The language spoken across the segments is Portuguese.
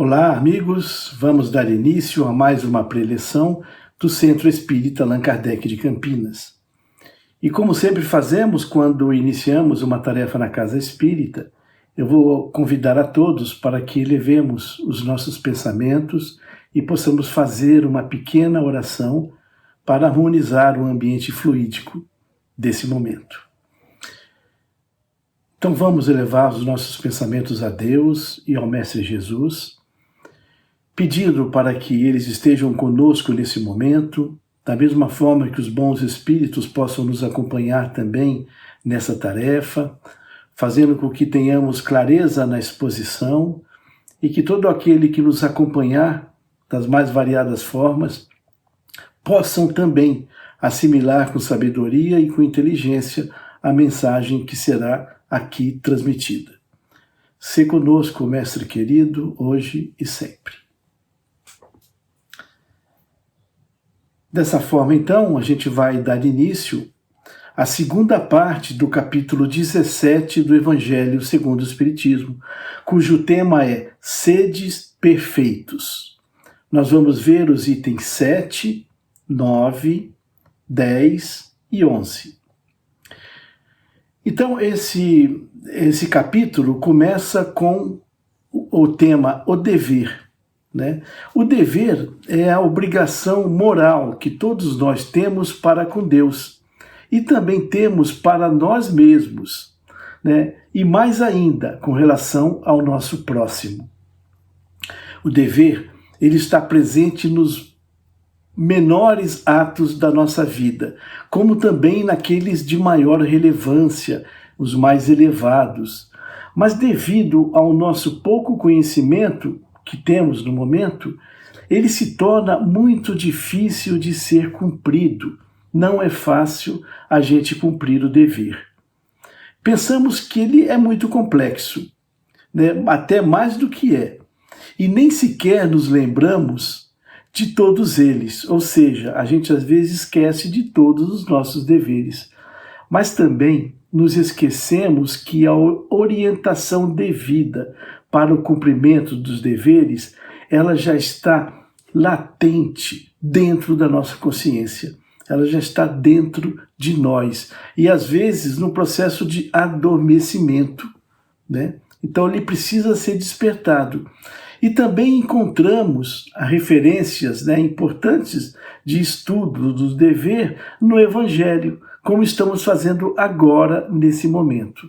Olá, amigos. Vamos dar início a mais uma preleção do Centro Espírita Allan Kardec de Campinas. E como sempre fazemos quando iniciamos uma tarefa na Casa Espírita, eu vou convidar a todos para que elevemos os nossos pensamentos e possamos fazer uma pequena oração para harmonizar o ambiente fluídico desse momento. Então vamos elevar os nossos pensamentos a Deus e ao Mestre Jesus, pedindo para que eles estejam conosco nesse momento, da mesma forma que os bons espíritos possam nos acompanhar também nessa tarefa, fazendo com que tenhamos clareza na exposição e que todo aquele que nos acompanhar das mais variadas formas possam também assimilar com sabedoria e com inteligência a mensagem que será aqui transmitida. Se conosco, Mestre querido, hoje e sempre. Dessa forma, então, a gente vai dar início à segunda parte do capítulo 17 do Evangelho segundo o Espiritismo, cujo tema é Sedes Perfeitos. Nós vamos ver os itens 7, 9, 10 e 11. Então, esse capítulo começa com o tema O Dever. O dever é a obrigação moral que todos nós temos para com Deus e também temos para nós mesmos, e mais ainda com relação ao nosso próximo. O dever, ele está presente nos menores atos da nossa vida, como também naqueles de maior relevância, os mais elevados. Mas devido ao nosso pouco conhecimento que temos no momento, ele se torna muito difícil de ser cumprido. Não é fácil a gente cumprir o dever. Pensamos que ele é muito complexo, até mais do que é. E nem sequer nos lembramos de todos eles, ou seja, a gente às vezes esquece de todos os nossos deveres. Mas também nos esquecemos que a orientação devida para o cumprimento dos deveres, ela já está latente dentro da nossa consciência. Ela já está dentro de nós. E às vezes no processo de adormecimento. Então ele precisa ser despertado. E também encontramos referências importantes de estudo do dever no Evangelho, como estamos fazendo agora nesse momento.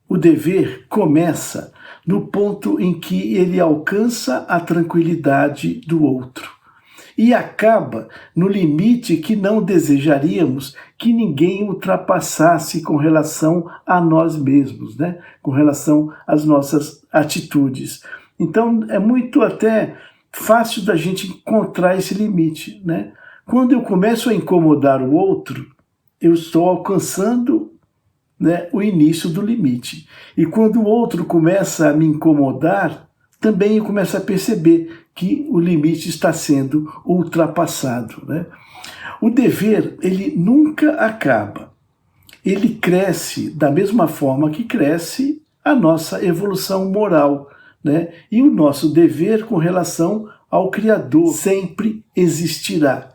O dever começa no ponto em que ele alcança a tranquilidade do outro e acaba no limite que não desejaríamos que ninguém ultrapassasse com relação a nós mesmos, com relação às nossas atitudes. Então é muito até fácil da gente encontrar esse limite. Quando eu começo a incomodar o outro, eu estou alcançando o início do limite. E quando o outro começa a me incomodar, também eu começo a perceber que o limite está sendo ultrapassado. O dever, ele nunca acaba. Ele cresce da mesma forma que cresce a nossa evolução moral. E o nosso dever com relação ao Criador sempre existirá.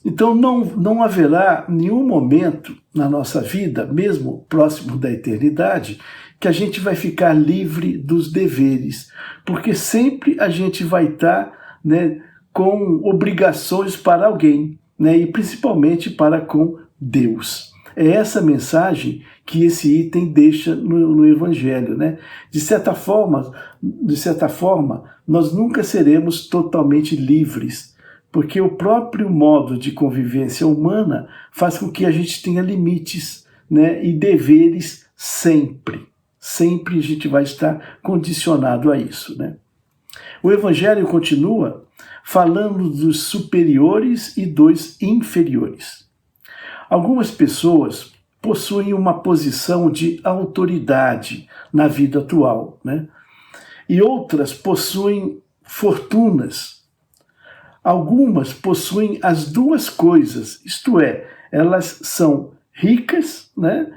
Então não haverá nenhum momento na nossa vida, mesmo próximo da eternidade, que a gente vai ficar livre dos deveres, porque sempre a gente vai estar com obrigações para alguém, e principalmente para com Deus. É essa mensagem que esse item deixa no Evangelho. De certa forma, nós nunca seremos totalmente livres, porque o próprio modo de convivência humana faz com que a gente tenha limites e deveres sempre. Sempre a gente vai estar condicionado a isso. O Evangelho continua falando dos superiores e dos inferiores. Algumas pessoas possuem uma posição de autoridade na vida atual, e outras possuem fortunas. Algumas possuem as duas coisas, isto é, elas são ricas, né?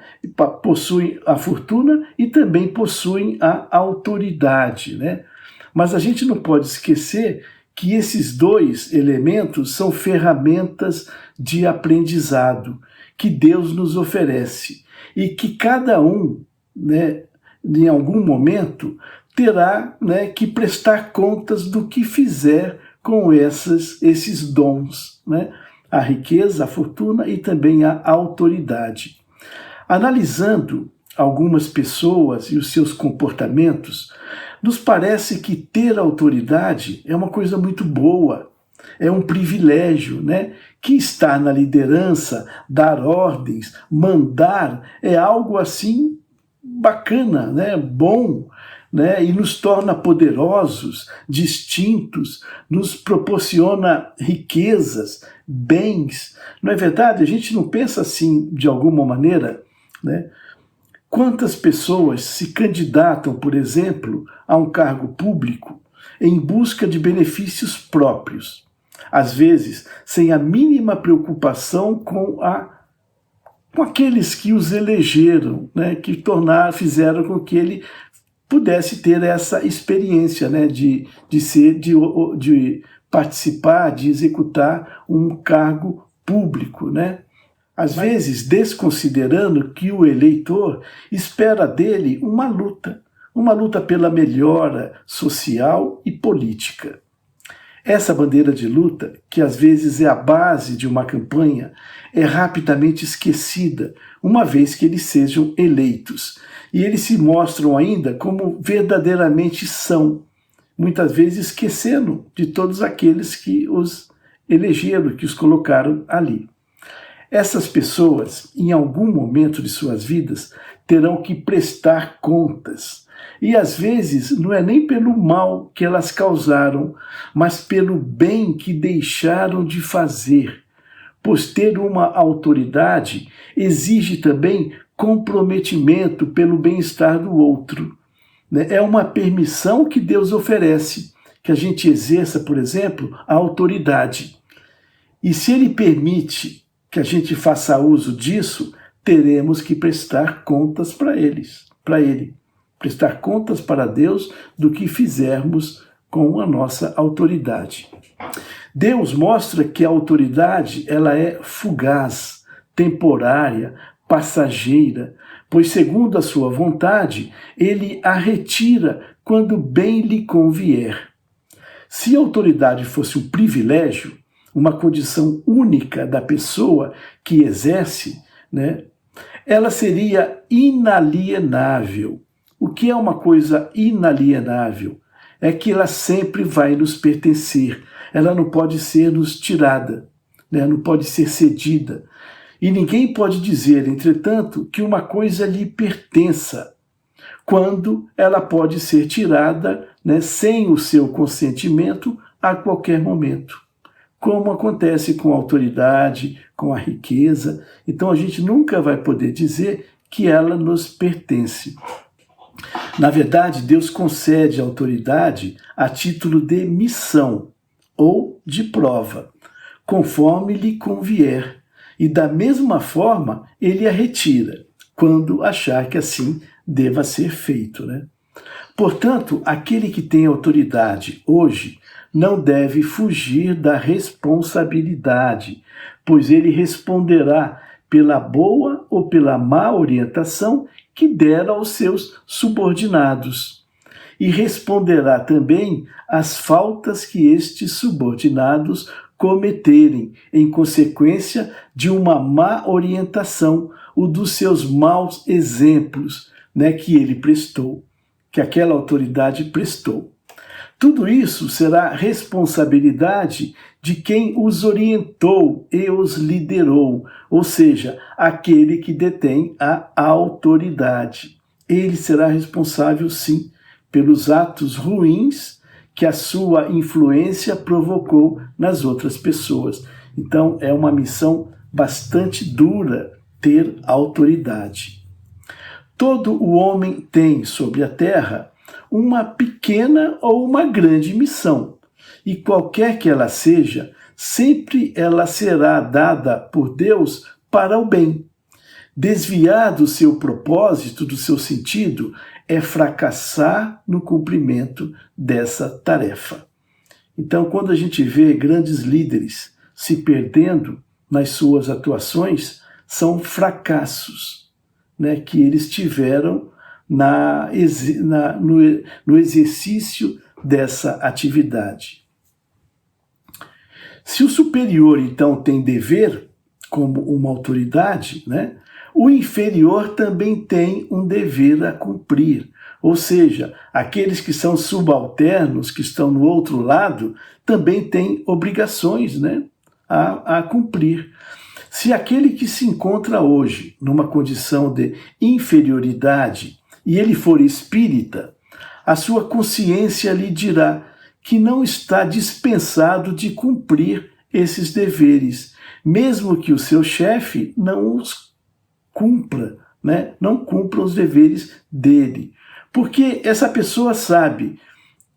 Possuem a fortuna e também possuem a autoridade, né? Mas a gente não pode esquecer que esses dois elementos são ferramentas de aprendizado que Deus nos oferece e que cada um, né, em algum momento, terá, né, que prestar contas do que fizer com esses dons, né? A riqueza, a fortuna e também a autoridade. Analisando algumas pessoas e os seus comportamentos, nos parece que ter autoridade é uma coisa muito boa, é um privilégio, né? Que estar na liderança, dar ordens, mandar, é algo assim bacana, né? Bom, né? E nos torna poderosos, distintos, nos proporciona riquezas, bens. Não é verdade? A gente não pensa assim de alguma maneira, né? Quantas pessoas se candidatam, por exemplo, a um cargo público em busca de benefícios próprios, às vezes sem a mínima preocupação com aqueles que os elegeram, né, que fizeram com que ele pudesse ter essa experiência, né, de participar, de executar um cargo público, né? Às vezes desconsiderando que o eleitor espera dele uma luta pela melhora social e política. Essa bandeira de luta, que às vezes é a base de uma campanha, é rapidamente esquecida, uma vez que eles sejam eleitos. E eles se mostram ainda como verdadeiramente são, muitas vezes esquecendo de todos aqueles que os elegeram, que os colocaram ali. Essas pessoas, em algum momento de suas vidas, terão que prestar contas. E às vezes não é nem pelo mal que elas causaram, mas pelo bem que deixaram de fazer. Pois ter uma autoridade exige também comprometimento pelo bem-estar do outro. É uma permissão que Deus oferece, que a gente exerça, por exemplo, a autoridade. E se Ele permite que a gente faça uso disso, teremos que prestar contas para ele. Prestar contas para Deus do que fizermos com a nossa autoridade. Deus mostra que a autoridade ela é fugaz, temporária, passageira, pois segundo a sua vontade, ele a retira quando bem lhe convier. Se a autoridade fosse um privilégio, uma condição única da pessoa que exerce, né, ela seria inalienável. O que é uma coisa inalienável? É que ela sempre vai nos pertencer. Ela não pode ser nos tirada, né, não pode ser cedida. E ninguém pode dizer, entretanto, que uma coisa lhe pertença, quando ela pode ser tirada, né, sem o seu consentimento a qualquer momento. Como acontece com a autoridade, com a riqueza. Então a gente nunca vai poder dizer que ela nos pertence. Na verdade, Deus concede a autoridade a título de missão ou de prova, conforme lhe convier, e da mesma forma ele a retira, quando achar que assim deva ser feito, né? Portanto, aquele que tem autoridade hoje não deve fugir da responsabilidade, pois ele responderá pela boa ou pela má orientação que der aos seus subordinados. E responderá também às faltas que estes subordinados cometerem, em consequência de uma má orientação ou dos seus maus exemplos, né, que ele prestou, que aquela autoridade prestou. Tudo isso será responsabilidade de quem os orientou e os liderou, ou seja, aquele que detém a autoridade. Ele será responsável, sim, pelos atos ruins que a sua influência provocou nas outras pessoas. Então, é uma missão bastante dura ter autoridade. Todo o homem tem sobre a terra uma pequena ou uma grande missão, e qualquer que ela seja, sempre ela será dada por Deus para o bem. Desviar do seu propósito, do seu sentido, é fracassar no cumprimento dessa tarefa. Então, quando a gente vê grandes líderes se perdendo nas suas atuações, são fracassos, né, que eles tiveram no exercício dessa atividade. Se o superior, então, tem dever como uma autoridade, né, o inferior também tem um dever a cumprir. Ou seja, aqueles que são subalternos, que estão no outro lado, também têm obrigações, né, a cumprir. Se aquele que se encontra hoje numa condição de inferioridade e ele for espírita, a sua consciência lhe dirá que não está dispensado de cumprir esses deveres, mesmo que o seu chefe não os cumpra, né? Não cumpra os deveres dele. Porque essa pessoa sabe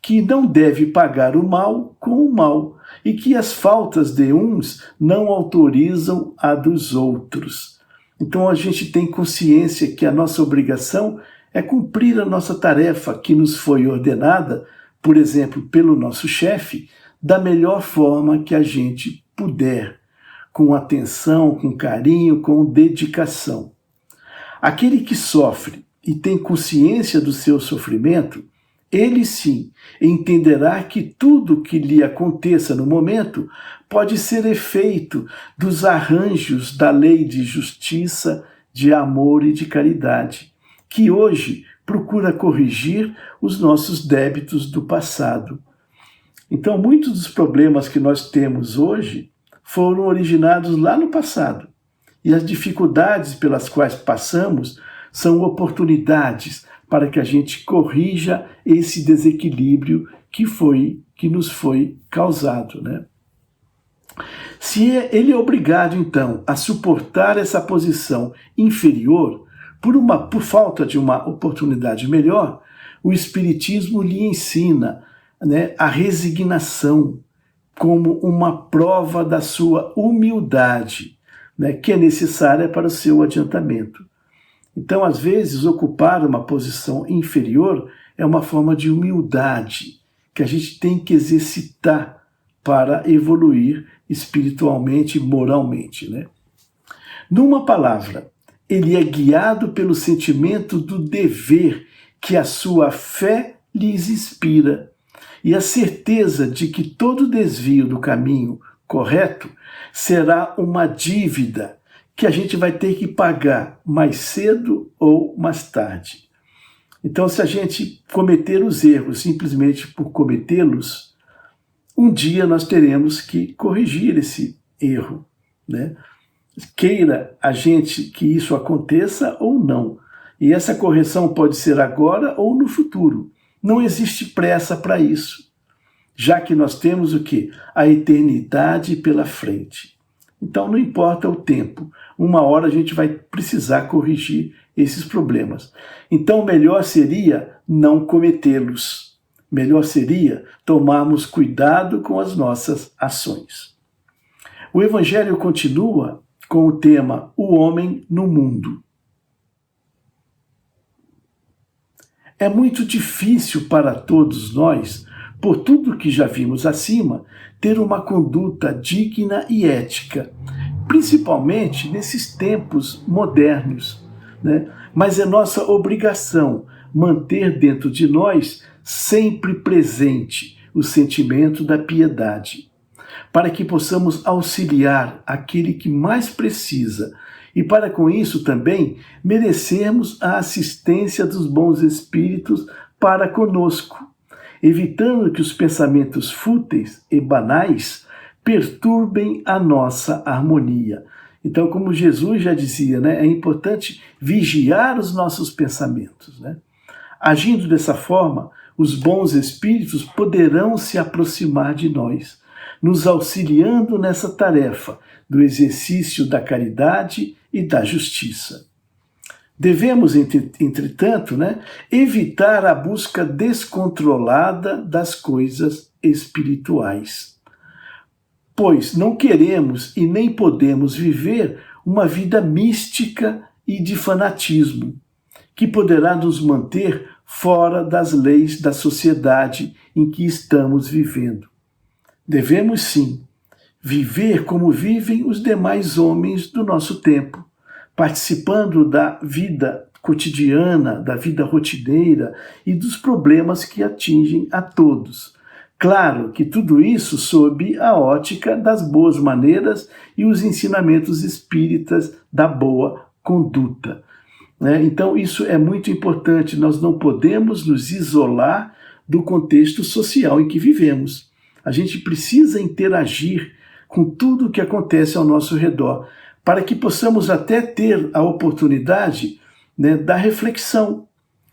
que não deve pagar o mal com o mal e que as faltas de uns não autorizam a dos outros. Então a gente tem consciência que a nossa obrigação é cumprir a nossa tarefa que nos foi ordenada, por exemplo, pelo nosso chefe, da melhor forma que a gente puder, com atenção, com carinho, com dedicação. Aquele que sofre e tem consciência do seu sofrimento, ele sim entenderá que tudo que lhe aconteça no momento pode ser efeito dos arranjos da lei de justiça, de amor e de caridade, que hoje procura corrigir os nossos débitos do passado. Então, muitos dos problemas que nós temos hoje foram originados lá no passado. E as dificuldades pelas quais passamos são oportunidades para que a gente corrija esse desequilíbrio que nos foi causado, né? Se ele é obrigado, então, a suportar essa posição inferior por falta de uma oportunidade melhor, o Espiritismo lhe ensina, né, a resignação como uma prova da sua humildade, né, que é necessária para o seu adiantamento. Então, às vezes, ocupar uma posição inferior é uma forma de humildade que a gente tem que exercitar para evoluir espiritualmente e moralmente, né? Numa palavra, ele é guiado pelo sentimento do dever que a sua fé lhes inspira e a certeza de que todo desvio do caminho correto será uma dívida que a gente vai ter que pagar mais cedo ou mais tarde. Então, se a gente cometer os erros simplesmente por cometê-los, um dia nós teremos que corrigir esse erro, né? Queira a gente que isso aconteça ou não. E essa correção pode ser agora ou no futuro. Não existe pressa para isso, já que nós temos o quê? A eternidade pela frente. Então não importa o tempo, uma hora a gente vai precisar corrigir esses problemas. Então melhor seria não cometê-los. Melhor seria tomarmos cuidado com as nossas ações. O Evangelho continua com o tema O Homem no Mundo. É muito difícil para todos nós, por tudo que já vimos acima, ter uma conduta digna e ética, principalmente nesses tempos modernos, né? Mas é nossa obrigação manter dentro de nós sempre presente o sentimento da piedade, para que possamos auxiliar aquele que mais precisa e para com isso também merecermos a assistência dos bons espíritos para conosco, evitando que os pensamentos fúteis e banais perturbem a nossa harmonia. Então, como Jesus já dizia, né, é importante vigiar os nossos pensamentos, né? Agindo dessa forma, os bons espíritos poderão se aproximar de nós, nos auxiliando nessa tarefa do exercício da caridade e da justiça. Devemos, entretanto, né, evitar a busca descontrolada das coisas espirituais, pois não queremos e nem podemos viver uma vida mística e de fanatismo, que poderá nos manter fora das leis da sociedade em que estamos vivendo. Devemos, sim, viver como vivem os demais homens do nosso tempo, participando da vida cotidiana, da vida rotineira e dos problemas que atingem a todos. Claro que tudo isso sob a ótica das boas maneiras e os ensinamentos espíritas da boa conduta. Então, isso é muito importante. Nós não podemos nos isolar do contexto social em que vivemos. A gente precisa interagir com tudo o que acontece ao nosso redor, para que possamos até ter a oportunidade da reflexão,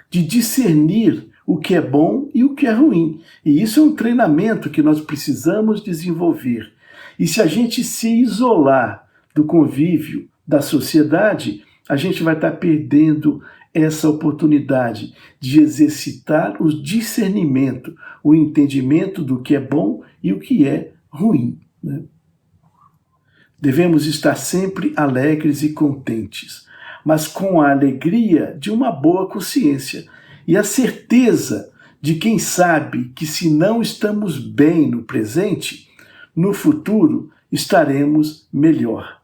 de discernir o que é bom e o que é ruim. E isso é um treinamento que nós precisamos desenvolver. E se a gente se isolar do convívio da sociedade, a gente vai estar perdendo essa oportunidade de exercitar o discernimento, o entendimento do que é bom e o que é ruim. Devemos estar sempre alegres e contentes, mas com a alegria de uma boa consciência e a certeza de quem sabe que se não estamos bem no presente, no futuro estaremos melhor.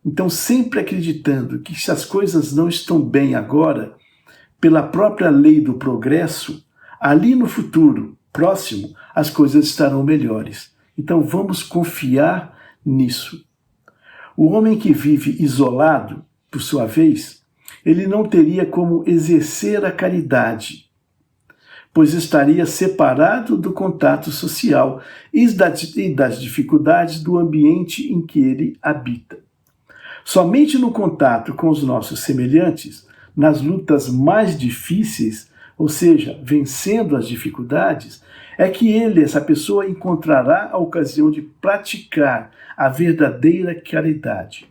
Então, sempre acreditando que se as coisas não estão bem agora, pela própria lei do progresso, ali no futuro próximo, as coisas estarão melhores. Então, vamos confiar nisso. O homem que vive isolado, por sua vez, ele não teria como exercer a caridade, pois estaria separado do contato social e das dificuldades do ambiente em que ele habita. Somente no contato com os nossos semelhantes, nas lutas mais difíceis, ou seja, vencendo as dificuldades, é que essa pessoa, encontrará a ocasião de praticar a verdadeira caridade.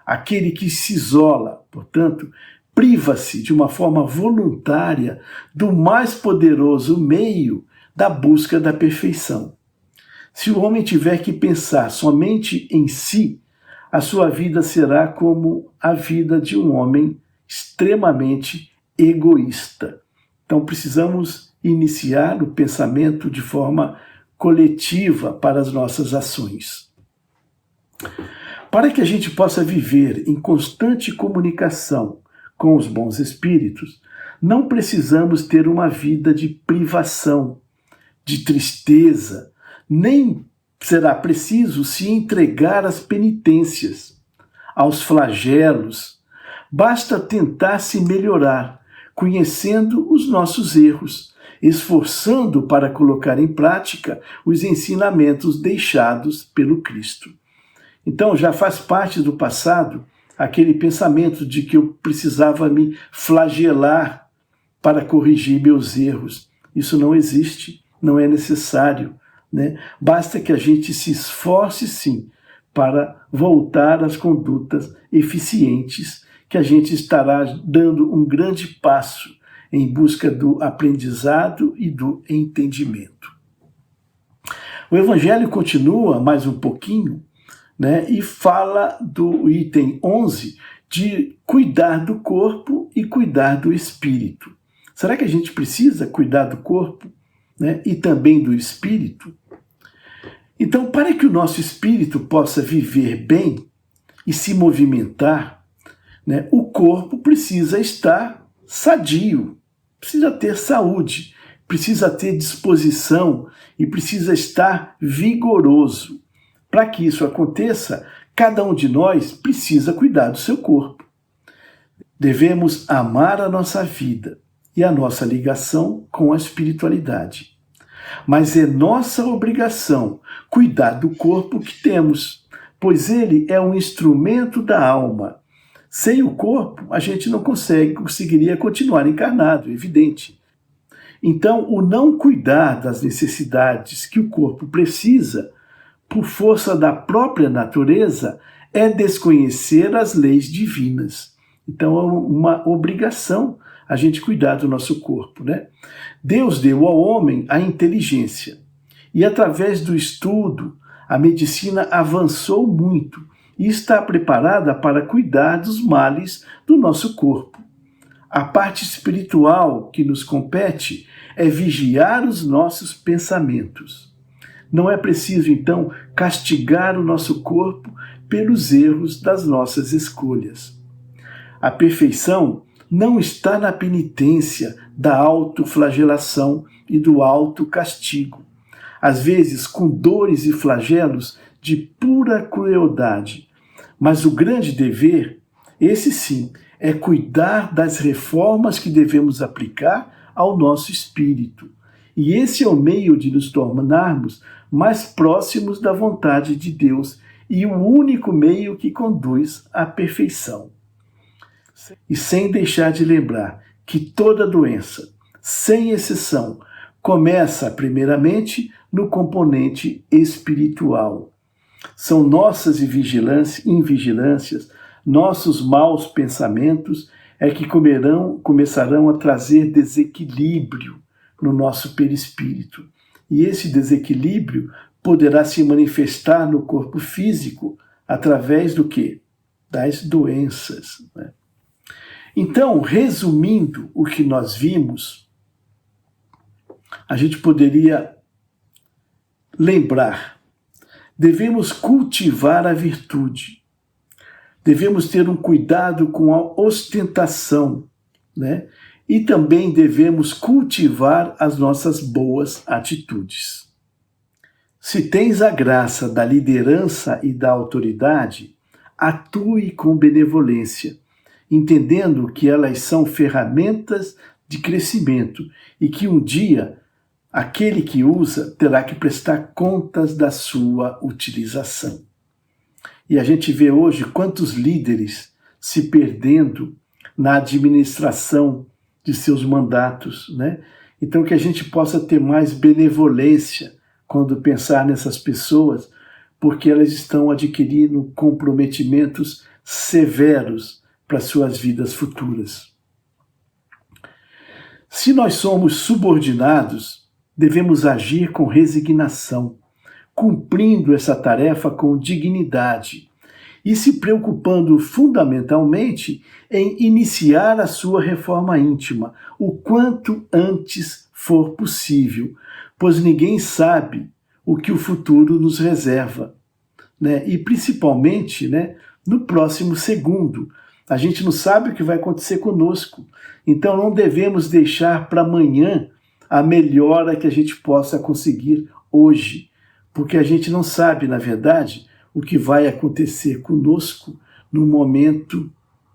Aquele que se isola, portanto, priva-se de uma forma voluntária do mais poderoso meio da busca da perfeição. Se o homem tiver que pensar somente em si, a sua vida será como a vida de um homem extremamente egoísta. Então precisamos iniciar o pensamento de forma coletiva para as nossas ações. Para que a gente possa viver em constante comunicação com os bons espíritos, não precisamos ter uma vida de privação, de tristeza, nem será preciso se entregar às penitências, aos flagelos. Basta tentar se melhorar, conhecendo os nossos erros, esforçando para colocar em prática os ensinamentos deixados pelo Cristo. Então, já faz parte do passado aquele pensamento de que eu precisava me flagelar para corrigir meus erros. Isso não existe, não é necessário. Basta que a gente se esforce, sim, para voltar às condutas eficientes, que a gente estará dando um grande passo em busca do aprendizado e do entendimento. O Evangelho continua mais um pouquinho, e fala do item 11 de cuidar do corpo e cuidar do espírito. Será que a gente precisa cuidar do corpo, e também do espírito? Então, para que o nosso espírito possa viver bem e se movimentar, o corpo precisa estar sadio, precisa ter saúde, precisa ter disposição e precisa estar vigoroso. Para que isso aconteça, cada um de nós precisa cuidar do seu corpo. Devemos amar a nossa vida e a nossa ligação com a espiritualidade. Mas é nossa obrigação cuidar do corpo que temos, pois ele é um instrumento da alma. Sem o corpo, a gente não conseguiria continuar encarnado, evidente. Então, o não cuidar das necessidades que o corpo precisa, por força da própria natureza, é desconhecer as leis divinas. Então, é uma obrigação a gente cuidar do nosso corpo, Deus deu ao homem a inteligência. E através do estudo, a medicina avançou muito e está preparada para cuidar dos males do nosso corpo. A parte espiritual que nos compete é vigiar os nossos pensamentos. Não é preciso, então, castigar o nosso corpo pelos erros das nossas escolhas. A perfeição não está na penitência, da autoflagelação e do autocastigo, às vezes com dores e flagelos de pura crueldade. Mas o grande dever, esse sim, é cuidar das reformas que devemos aplicar ao nosso espírito. E esse é o meio de nos tornarmos mais próximos da vontade de Deus e o único meio que conduz à perfeição. E sem deixar de lembrar que toda doença, sem exceção, começa primeiramente no componente espiritual. São nossas invigilâncias, nossos maus pensamentos é que começarão a trazer desequilíbrio no nosso perispírito. E esse desequilíbrio poderá se manifestar no corpo físico através do quê? Das doenças, né? Então, resumindo o que nós vimos, a gente poderia lembrar: devemos cultivar a virtude, devemos ter um cuidado com a ostentação, né? E também devemos cultivar as nossas boas atitudes. Se tens a graça da liderança e da autoridade, atue com benevolência, entendendo que elas são ferramentas de crescimento e que um dia aquele que usa terá que prestar contas da sua utilização. E a gente vê hoje quantos líderes se perdendo na administração de seus mandatos, né? Então que a gente possa ter mais benevolência quando pensar nessas pessoas, porque elas estão adquirindo comprometimentos severos para suas vidas futuras. Se nós somos subordinados, devemos agir com resignação, cumprindo essa tarefa com dignidade e se preocupando fundamentalmente em iniciar a sua reforma íntima o quanto antes for possível, pois ninguém sabe o que o futuro nos reserva, né? E principalmente, né, no próximo segundo. A gente não sabe o que vai acontecer conosco, então não devemos deixar para amanhã a melhora que a gente possa conseguir hoje, porque a gente não sabe, na verdade, o que vai acontecer conosco no momento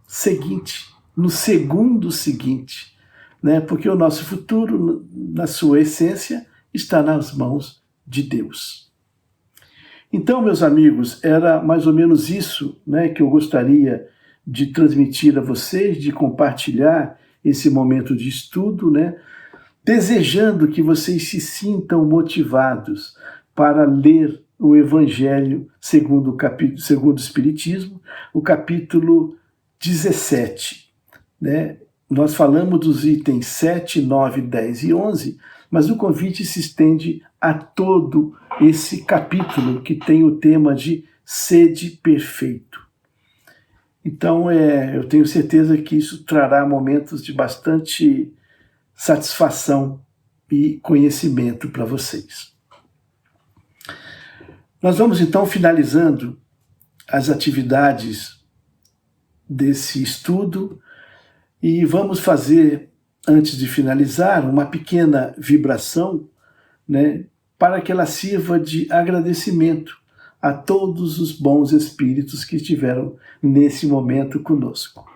seguinte, no segundo seguinte, né? Porque o nosso futuro, na sua essência, está nas mãos de Deus. Então, meus amigos, era mais ou menos isso, né, que eu gostaria de transmitir a vocês, de compartilhar esse momento de estudo, né, desejando que vocês se sintam motivados para ler o Evangelho segundo o Espiritismo, o capítulo 17. Né? Nós falamos dos itens 7, 9, 10 e 11, mas o convite se estende a todo esse capítulo que tem o tema de sede perfeito. Então, eu tenho certeza que isso trará momentos de bastante satisfação e conhecimento para vocês. Nós vamos então finalizando as atividades desse estudo e vamos fazer, antes de finalizar, uma pequena vibração, né, para que ela sirva de agradecimento a todos os bons espíritos que estiveram nesse momento conosco.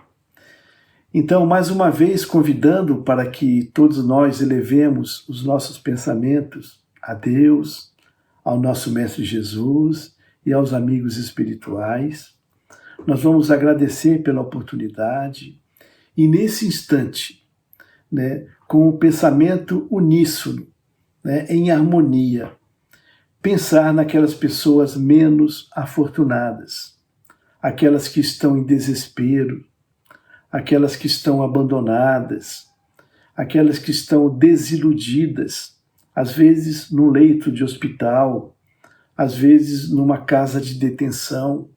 Então, mais uma vez, convidando para que todos nós elevemos os nossos pensamentos a Deus, ao nosso Mestre Jesus e aos amigos espirituais. Nós vamos agradecer pela oportunidade e, nesse instante, né, com o pensamento uníssono, né, em harmonia, pensar naquelas pessoas menos afortunadas, aquelas que estão em desespero, aquelas que estão abandonadas, aquelas que estão desiludidas, às vezes num leito de hospital, às vezes numa casa de detenção,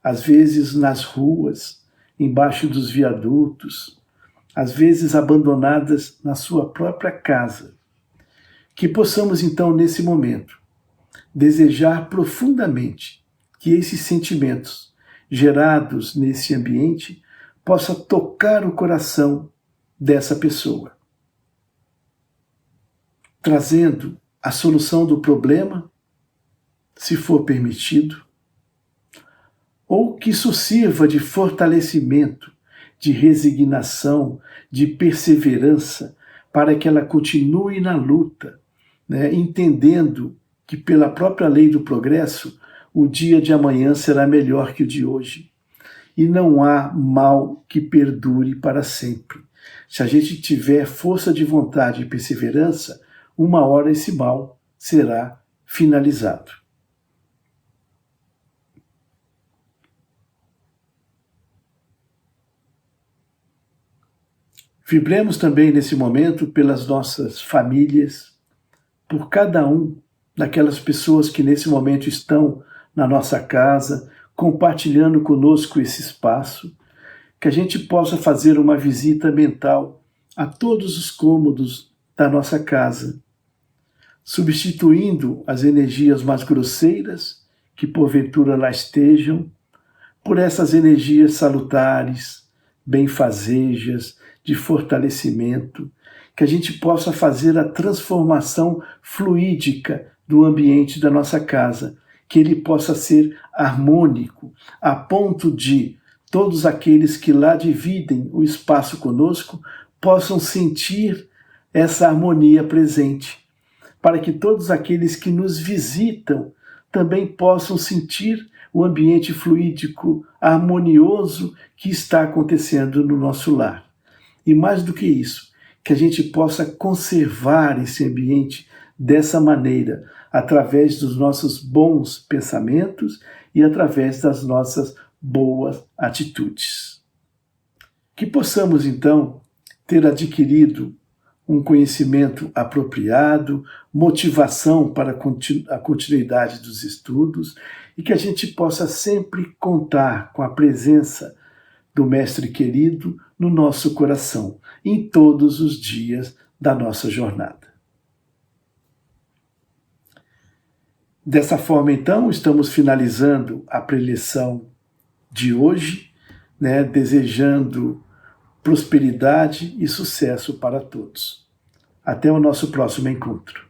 às vezes nas ruas, embaixo dos viadutos, às vezes abandonadas na sua própria casa. Que possamos então, nesse momento, desejar profundamente que esses sentimentos gerados nesse ambiente possa tocar o coração dessa pessoa, trazendo a solução do problema, se for permitido, ou que isso sirva de fortalecimento, de resignação, de perseverança, para que ela continue na luta, né, entendendo que pela própria lei do progresso, o dia de amanhã será melhor que o de hoje. E não há mal que perdure para sempre. Se a gente tiver força de vontade e perseverança, uma hora esse mal será finalizado. Vibremos também nesse momento pelas nossas famílias, por cada um daquelas pessoas que nesse momento estão na nossa casa, compartilhando conosco esse espaço, que a gente possa fazer uma visita mental a todos os cômodos da nossa casa, substituindo as energias mais grosseiras que porventura lá estejam, por essas energias salutares, benfazejas, de fortalecimento, que a gente possa fazer a transformação fluídica do ambiente da nossa casa, que ele possa ser harmônico, a ponto de todos aqueles que lá dividem o espaço conosco possam sentir essa harmonia presente, para que todos aqueles que nos visitam também possam sentir o ambiente fluídico harmonioso que está acontecendo no nosso lar. E mais do que isso, que a gente possa conservar esse ambiente dessa maneira, através dos nossos bons pensamentos e através das nossas boas atitudes. Que possamos, então, ter adquirido um conhecimento apropriado, motivação para a continuidade dos estudos e que a gente possa sempre contar com a presença do Mestre querido no nosso coração, em todos os dias da nossa jornada. Dessa forma, então, estamos finalizando a preleção de hoje, né, desejando prosperidade e sucesso para todos. Até o nosso próximo encontro.